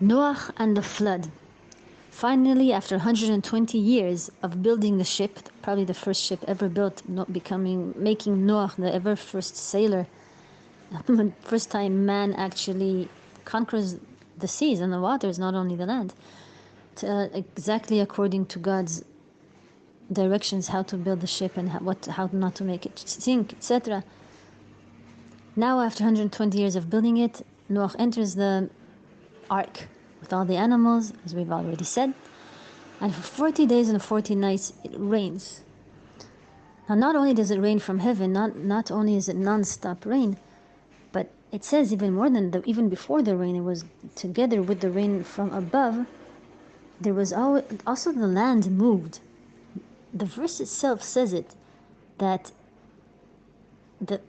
Noach and the flood. Finally, after 120 years of building the ship, probably the first ship ever built, making Noach the ever first sailor, first time man actually conquers the seas and the waters, not only the land, exactly according to God's directions, how to build the ship and how not to make it sink, etc. Now, after 120 years of building it, Noach enters the ark with all the animals, as we've already said. And for 40 days and 40 nights, it rains. Now, not only does it rain from heaven, not only is it non-stop rain, but it says even more than even before the rain, it was together with the rain from above. There was also the land moved. The verse itself says it, that the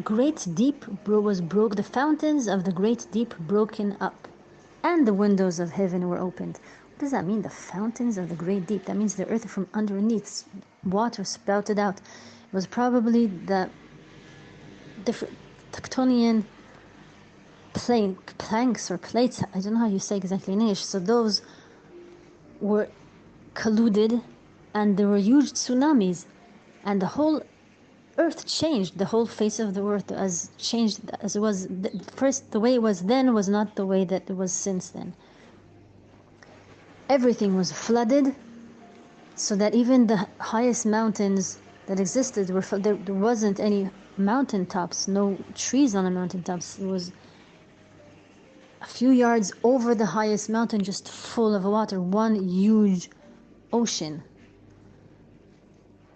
great deep was broke, the fountains of the great deep broken up, and the windows of heaven were opened. What does that mean, the fountains of the great deep? That means the earth from underneath, water spouted out. It was probably the different tectonian planks or plates, I don't know how you say exactly in English, so those were colluded, and there were huge tsunamis, and the whole earth changed. The whole face of the earth as changed as it was first. The way it was then was not the way that it was since then. Everything was flooded, so that even the highest mountains that existed there wasn't any mountaintops, no trees on the mountaintops. It was a few yards over the highest mountain, just full of water, one huge ocean.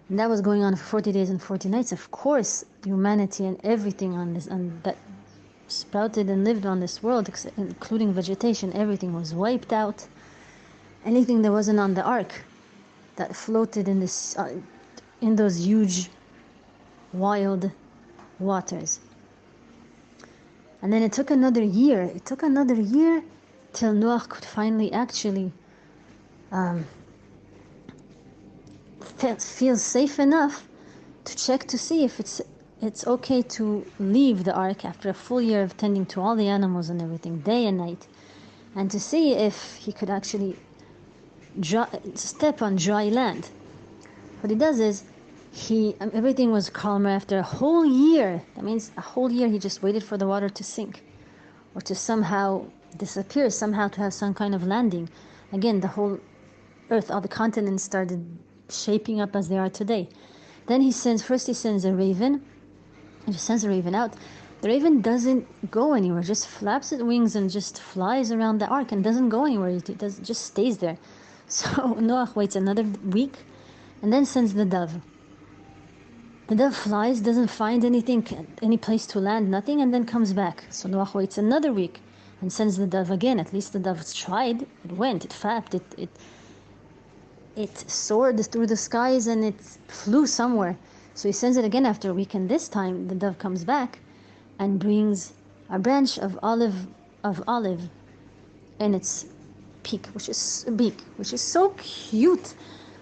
And that was going on for 40 days and 40 nights. Of course, humanity and everything on this, and that sprouted and lived on this world, including vegetation, everything was wiped out. Anything that wasn't on the ark that floated in this, in those huge, wild waters. And then it took another year. It took another year till Noach could finally actually feel safe enough to check to see if it's okay to leave the ark after a full year of tending to all the animals and everything, day and night, and to see if he could actually step on dry land. What he does is, everything was calmer after a whole year. That means a whole year he just waited for the water to sink, or to somehow disappear, somehow to have some kind of landing. Again, the whole earth, all the continents started shaping up as they are today. Then he sends a raven. He just sends a raven out. The raven doesn't go anywhere, just flaps its wings and just flies around the ark and doesn't go anywhere. It just stays there. So Noach waits another week and then sends the dove. The dove flies, doesn't find anything, any place to land, nothing, and then comes back. So Noach waits another week and sends the dove again. At least the dove tried. It went, it flapped, it soared through the skies and it flew somewhere. So he sends it again after a week, and this time the dove comes back and brings a branch of olive in its beak, which is so cute.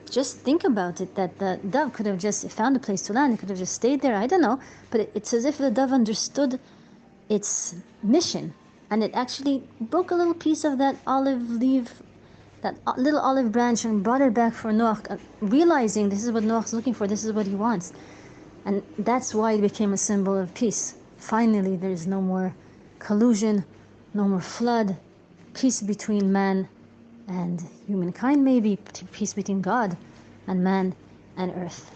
Just think about it, that the dove could have just found a place to land. It could have just stayed there. I don't know, but it's as if the dove understood its mission, and it actually broke a little piece of that olive leaf, that little olive branch, and brought it back for Noach, realizing this is what Noach's looking for, this is what he wants. And that's why it became a symbol of peace. Finally, there is no more collusion, no more flood, peace between man and humankind, maybe peace between God and man and earth.